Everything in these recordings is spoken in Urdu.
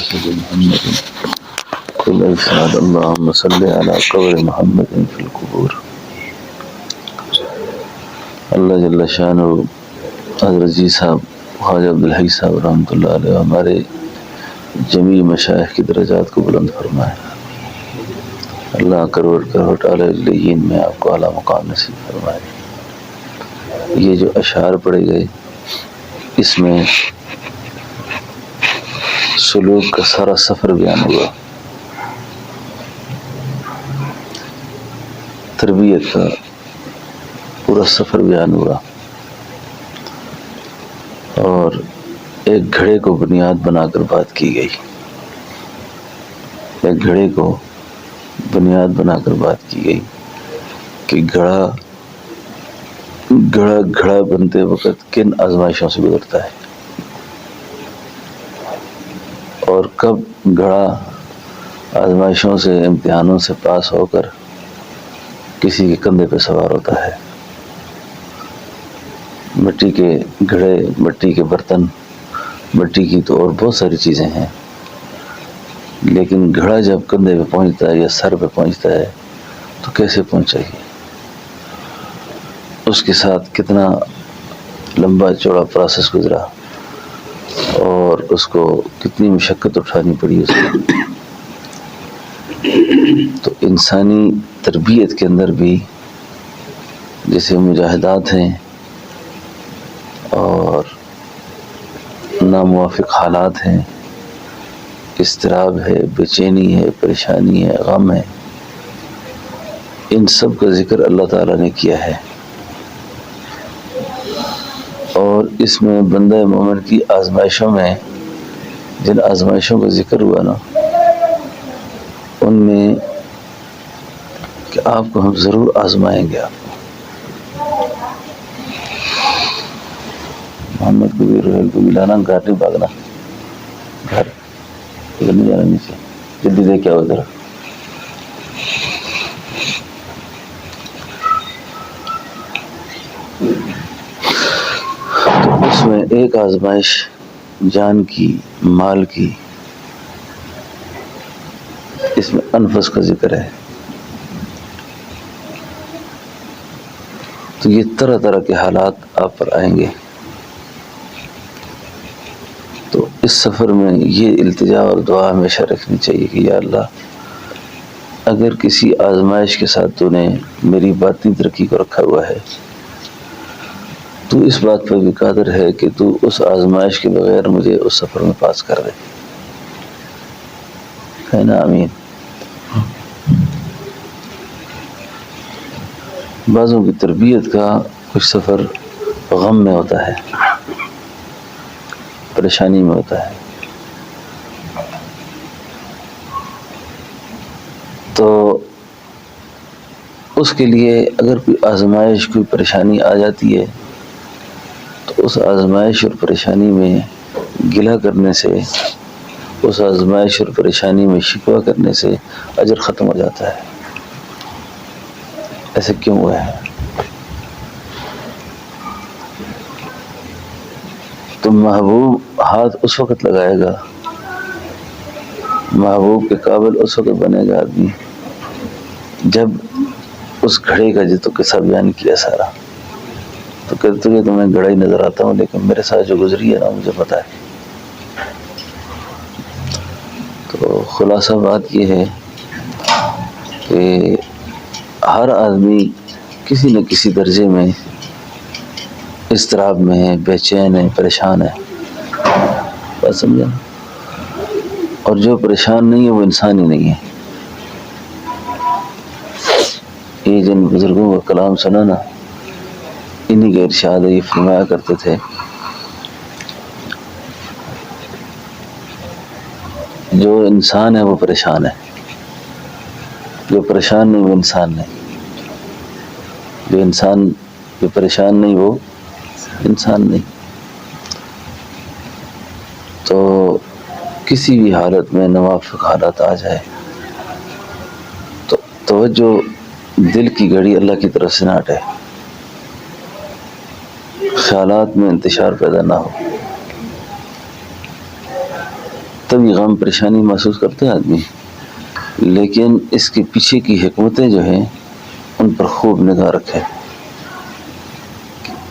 جسد محمد قل ارشاد اللهم صل على قبر محمد في القبور. اللہ جل شانہ حضرت جی صاحب خواجہ عبدالحی صاحب رحمۃ اللہ علیہ ہمارے جمیع مشائخ کی درجات کو بلند فرمائے. اللہ کروڑ کروڑ اعلی علیین میں آپ کو اعلیٰ مقام نصیب فرمائے. یہ جو اشعار پڑھے گئے اس میں سلوک کا سارا سفر بیان ہوا، تربیت کا پورا سفر بیان ہوا، اور ایک گھڑے کو بنیاد بنا کر بات کی گئی. ایک گھڑے کو بنیاد بنا کر بات کی گئی کہ گھڑا بنتے وقت کن آزمائشوں سے گزرتا ہے، اور کب گھڑا آزمائشوں سے امتحانوں سے پاس ہو کر کسی کے کندھے پہ سوار ہوتا ہے. مٹی کے گھڑے، مٹی کے برتن، مٹی کی تو اور بہت ساری چیزیں ہیں، لیکن گھڑا جب کندھے پہ پہنچتا ہے یا سر پہ پہنچتا ہے تو کیسے پہنچے گی، اس کے ساتھ کتنا لمبا چوڑا پروسیس گزرا اور اس کو کتنی مشقت اٹھانی پڑی اس کو. تو انسانی تربیت کے اندر بھی جیسے مجاہدات ہیں اور ناموافق حالات ہیں، اضطراب ہے، بے چینی ہے، پریشانی ہے، غم ہے، ان سب کا ذکر اللہ تعالیٰ نے کیا ہے. اور اس میں بندہ مومن کی آزمائشوں میں جن آزمائشوں کا ذکر ہوا نا، ان میں کہ آپ کو ہم ضرور آزمائیں گے. آپ کو محمد کو بھی روحل کو ملانا، گھر نہیں بھاگنا، گھر نہیں جانا نیچے، جلدی دے کے آؤ ادھر. تو اس میں ایک آزمائش جان کی، مال کی، اس میں انفس کا ذکر ہے. تو یہ طرح طرح کے حالات آپ پر آئیں گے. تو اس سفر میں یہ التجا اور دعا ہمیشہ رکھنی چاہیے کہ یا اللہ، اگر کسی آزمائش کے ساتھ تو نے میری باطنی ترقی کو رکھا ہوا ہے، تو اس بات پر بھی قادر ہے کہ تو اس آزمائش کے بغیر مجھے اس سفر میں پاس کر دے. ہے نا؟ آمین. بعضوں کی تربیت کا کچھ سفر غم میں ہوتا ہے، پریشانی میں ہوتا ہے. تو اس کے لیے اگر کوئی آزمائش، کوئی پریشانی آ جاتی ہے تو اس آزمائش اور پریشانی میں گلہ کرنے سے، اس آزمائش اور پریشانی میں شکوہ کرنے سے اجر ختم ہو جاتا ہے. ایسے کیوں ہوا ہے؟ تو محبوب ہاتھ اس وقت لگائے گا، محبوب کے قابل اس وقت بنے گا آدمی جب اس گھڑے کا جو تو قصہ بیان کیا سارا، تو کہتے کہ تمہیں گھڑا ہی نظر آتا ہوں، لیکن میرے ساتھ جو گزری ہے نا مجھے پتا ہے. تو خلاصہ بات یہ ہے کہ ہر آدمی کسی نہ کسی درجے میں اضطراب میں ہے، بے چین ہے، پریشان ہے. بات سمجھا؟ اور جو پریشان نہیں ہے وہ انسان ہی نہیں ہے. یہ جن بزرگوں کا کلام سنا نا، انہی کا ارشاد ہے. یہ فرمایا کرتے تھے جو انسان ہے وہ پریشان ہے، جو پریشان نہیں وہ انسان نہیں. جو انسان جو پریشان نہیں وہ انسان نہیں. تو کسی بھی حالت میں نوافق حالات آ جائے تو توجہ دل کی گھڑی اللہ کی طرف سے نہ ہٹے، خیالات میں انتشار پیدا نہ ہو. تبھی غم پریشانی محسوس کرتا ہے آدمی، لیکن اس کے پیچھے کی حکمتیں جو ہیں ان پر خوب نگاہ رکھے۔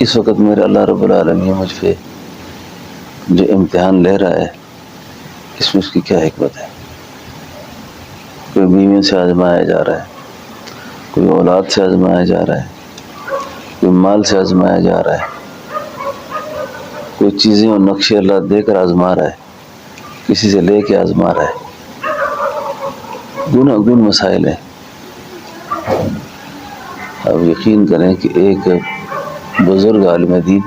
اس وقت میرے اللہ رب العالمین مجھ پہ جو امتحان لے رہا ہے اس میں اس کی کیا حکمت ہے۔ کوئی بیویوں سے آزمایا جا رہا ہے، کوئی اولاد سے آزمایا جا رہا ہے، کوئی مال سے آزمایا جا رہا ہے، کوئی چیزیں اور نقشے اللہ دے کر آزما رہا ہے، کسی سے لے کے آزما رہا ہے، گن مسائل ہیں۔ اب یقین کریں کہ ایک بزرگ عالم دین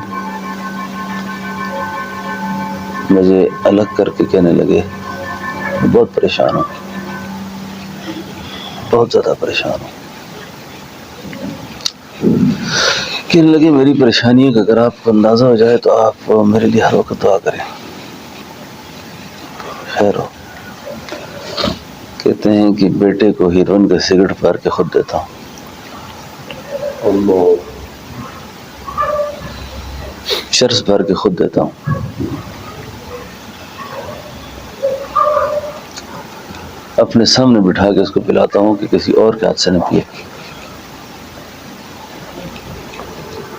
مجھے الگ کر کے کہنے لگے بہت پریشان ہوں، بہت زیادہ پریشان ہوں۔ کہنے لگے میری پریشانی کا اگر آپ کو اندازہ ہو جائے تو آپ میرے لیے ہر وقت دعا کریں، خیر ہو۔ کہتے ہیں کہ بیٹے کو ہیروئن کا سگریٹ پار کے خود دیتا ہوں، چرس بھر کے خود دیتا ہوں، اپنے سامنے بٹھا کے اس کو پلاتا ہوں کہ کسی اور کے ہاتھ سے نہ پیے،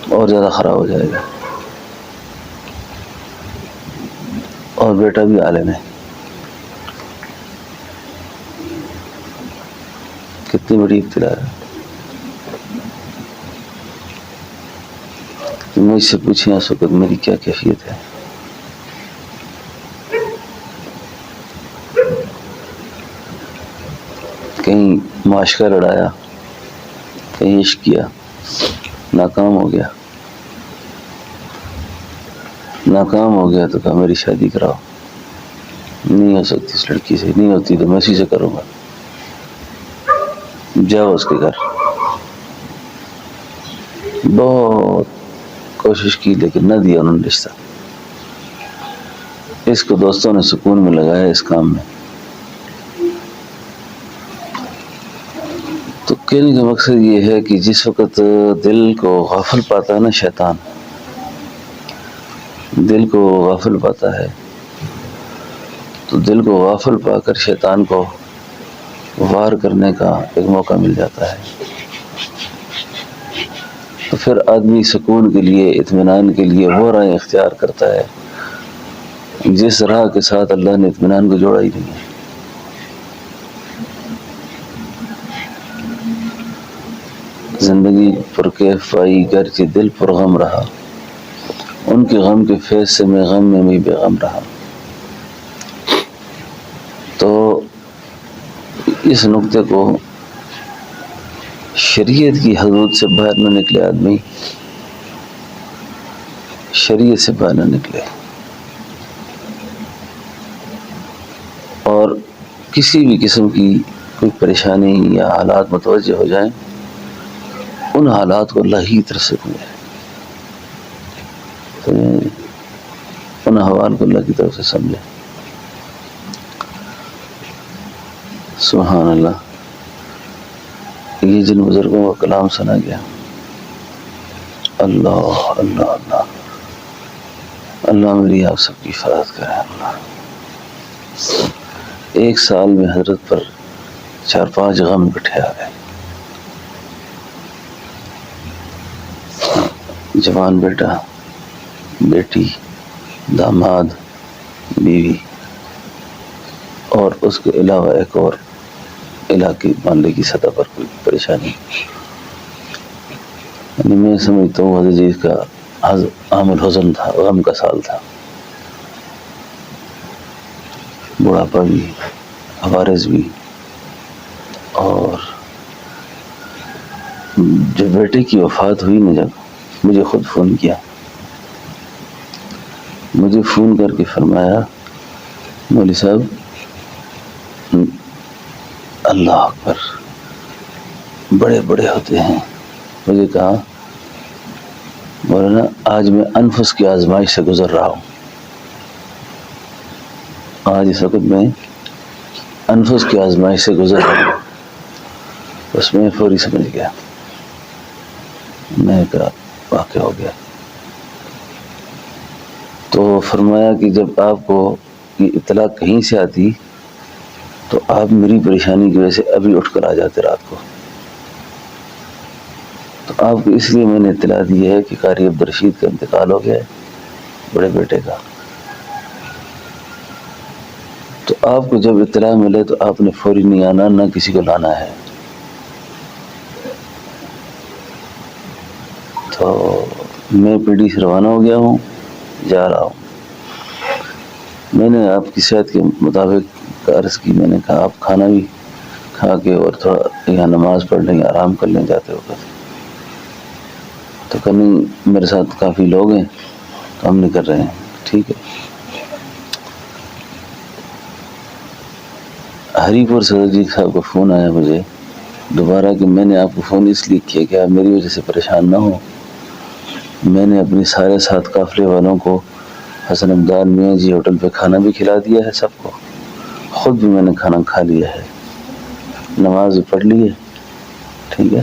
اور زیادہ خراب ہو جائے گا۔ اور بیٹا بھی عالم ہے، کتنی بڑی ابتلا ہے۔ مجھ سے پوچھیں اس وقت میری کیا کیفیت ہے۔ کہیں معاشقہ لڑایا، کہیں عشق کیا، ناکام ہو گیا، ناکام ہو گیا تو کہا میری شادی کراؤ، نہیں ہو سکتی اس لڑکی سے، نہیں ہوتی تو میں اسی سے کروں گا، جاؤ اس کے گھر۔ بہت کوشش کی لیکن نہ دیا انہوں نے رشتہ۔ اس کو دوستوں نے سکون میں لگایا اس کام میں۔ تو کہنے کا مقصد یہ ہے کہ جس وقت دل کو غافل پاتا ہے نا شیطان، دل کو غافل پاتا ہے تو دل کو غافل پا کر شیطان کو وار کرنے کا ایک موقع مل جاتا ہے۔ تو پھر آدمی سکون کے لیے، اطمینان کے لیے وہ راہ اختیار کرتا ہے جس راہ کے ساتھ اللہ نے اطمینان کو جوڑا ہی نہیں ہے۔ زندگی پرکیف آئی گرچہ دل پر غم رہا، ان کے غم کے فیض سے میں غم میں بھی بے غم رہا۔ تو اس نقطے کو شریعت کی حدود سے باہر نہ نکلے آدمی، شریعت سے باہر نہ نکلے، اور کسی بھی قسم کی کوئی پریشانی یا حالات متوجہ ہو جائیں ان حالات کو اللہ ہی طرف سے سمجھے، ان احوال کو اللہ کی طرف سے سمجھے۔ سبحان اللہ۔ یہ جن بزرگوں کا کلام سنا گیا، اللہ اللہ اللہ، اللہ میری آپ سب کی حفاظت کرے۔ اللہ، ایک سال میں حضرت پر 4-5 غم اکٹھے آ گئے۔ جوان بیٹا، بیٹی، داماد، بیوی، اور اس کے علاوہ ایک اور علاقے محلے کی سطح پر کوئی پریشانی۔ یعنی میں سمجھتا ہوں حضرت جی کا عام الحزن تھا، غم کا سال تھا۔ بڑھاپا بھی، عوارض بھی، اور جب بیٹے کی وفات ہوئی نا، جب مجھے خود فون کیا، مجھے فون کر کے فرمایا مولوی صاحب اللہ اکبر، بڑے بڑے ہوتے ہیں۔ مجھے کہا مولانا آج میں انفس کی آزمائش سے گزر رہا ہوں، آج اس وقت میں انفس کی آزمائش سے گزر رہا ہوں۔ اس میں فوری سمجھ گیا، میں کہا واقع ہو گیا۔ تو فرمایا کہ جب آپ کو کی اطلاع کہیں سے آتی تو آپ میری پریشانی کی وجہ سے ابھی اٹھ کر آ جاتے رات کو. تو آپ کو اس لیے میں نے اطلاع دی ہے کہ قاری عبدالرشید کا انتقال ہو گیا ہے، بڑے بیٹے کا. تو آپ کو جب اطلاع ملے تو آپ نے فوری نہیں آنا، نہ کسی کو لانا ہے. تو میں پی ڈی سے روانہ ہو گیا ہوں، جا رہا ہوں. میں نے آپ کی صحت کے مطابق عرض کی، میں نے کہا آپ کھانا بھی کھا کے اور تھوڑا یہاں نماز پڑھ لیں، آرام کر لیں جاتے وقت. تو کہیں میرے ساتھ کافی لوگ ہیں تو ہم نہیں کر رہے ہیں. ٹھیک ہے. ہری پور صدر جی صاحب کا فون آیا مجھے دوبارہ کہ میں نے آپ کو فون اس لیے کیا کہ آپ میری وجہ سے پریشان نہ ہو. میں نے اپنے سارے ساتھ قافلے والوں کو حسن عبدال میاں جی ہوٹل پہ کھانا بھی کھلا دیا ہے سب کو، خود بھی میں نے کھانا کھا لیا ہے، نماز بھی پڑھ لی ہے. ٹھیک ہے.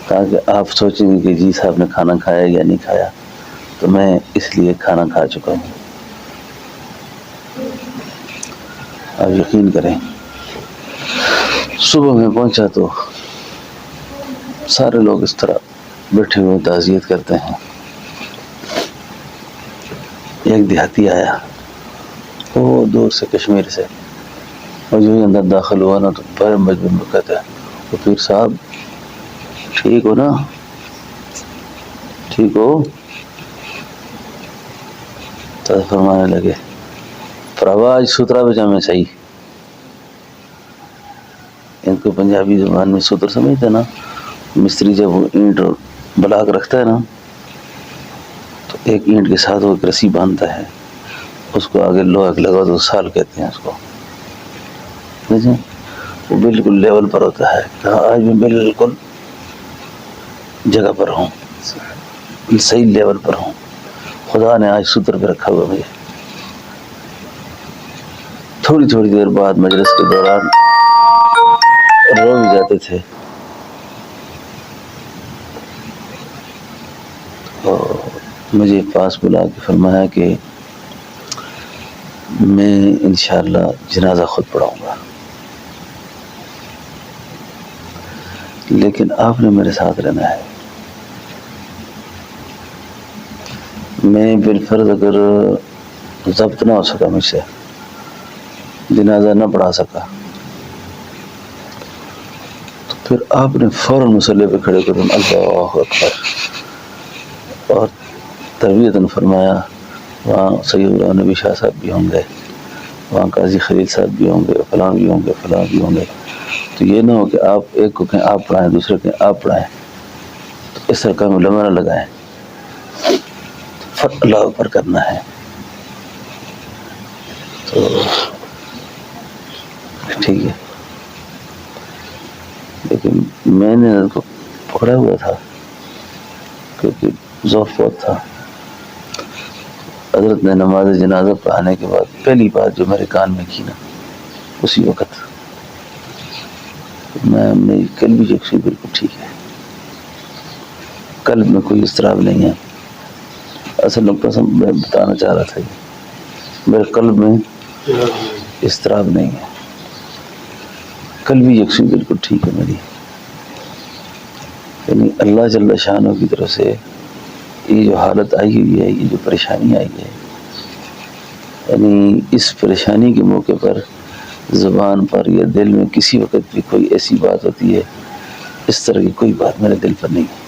تاکہ آپ سوچیں گے کہ جی صاحب نے کھانا کھایا یا نہیں کھایا، تو میں اس لیے کھانا کھا چکا ہوں. آپ یقین کریں صبح میں پہنچا تو سارے لوگ اس طرح بیٹھے ہوئے تعزیت کرتے ہیں. ایک دیہاتی آیا وہ دور سے کشمیر سے، اور جو ہی اندر داخل ہوا نا تو بڑے مجبور میں کہتا ہے وہ پیر صاحب ٹھیک ہو نا، ٹھیک ہو؟ تو فرمانے لگے پراوا آج سترا پجامے چاہیے. ان کو پنجابی زبان میں ستر سمجھتے نا، مستری جب وہ اینٹ بلاک رکھتا ہے نا تو ایک اینٹ کے ساتھ وہ ایک رسی باندھتا ہے، اس کو آگے لوہا لگا تو سال کہتے ہیں اس کو. وہ بالکل لیول پر ہوتا ہے. کہا آج میں بالکل جگہ پر ہوں، صحیح لیول پر ہوں، خدا نے آج ستر پہ رکھا ہوا مجھے. تھوڑی تھوڑی دیر بعد مجلس کے دوران رو بھی جاتے تھے. اور مجھے پاس بلا کے فرمایا کہ میں انشاءاللہ جنازہ خود پڑھاؤں گا، لیکن آپ نے میرے ساتھ رہنا ہے. میں بالفرض اگر ضبط نہ ہو سکا، مجھ سے جنازہ نہ پڑھا سکا، تو پھر آپ نے فوراً مصلی پہ کھڑے کر اللہ اکبر، اور تربیتاً فرمایا وہاں سید نبی شاہ صاحب بھی ہوں گے، وہاں قاضی خلیل صاحب بھی ہوں گے، فلاں بھی ہوں گے، فلاں بھی ہوں گے. تو یہ نہ ہو کہ آپ ایک کو کہیں آپ پڑھائیں، دوسرے کہیں آپ پڑھائیں، تو اس طرح کا علماء نہ لگائیں. اللہ اوپر کرنا ہے. تو ٹھیک ہے. لیکن میں نے اس کو پکڑا ہوا تھا کیونکہ ذوق بہت تھا. حضرت نے نماز جنازہ پڑھانے کے بعد پہلی بات جو میرے کان میں کی نا، اسی وقت میری قلبی یکسوئی بالکل ٹھیک ہے، قلب میں کوئی اضطراب نہیں ہے. اصل نقطہ میں بتانا چاہ رہا تھا میرے قلب میں اضطراب نہیں ہے، قلبی یکسوئی بالکل ٹھیک ہے میری. یعنی اللہ جل شانہ کی طرف سے یہ جو حالت آئی ہوئی ہے، یہ جو پریشانی آئی ہے، یعنی اس پریشانی کے موقع پر زبان پر یا دل میں کسی وقت بھی کوئی ایسی بات ہوتی ہے، اس طرح کی کوئی بات میرے دل پر نہیں ہے.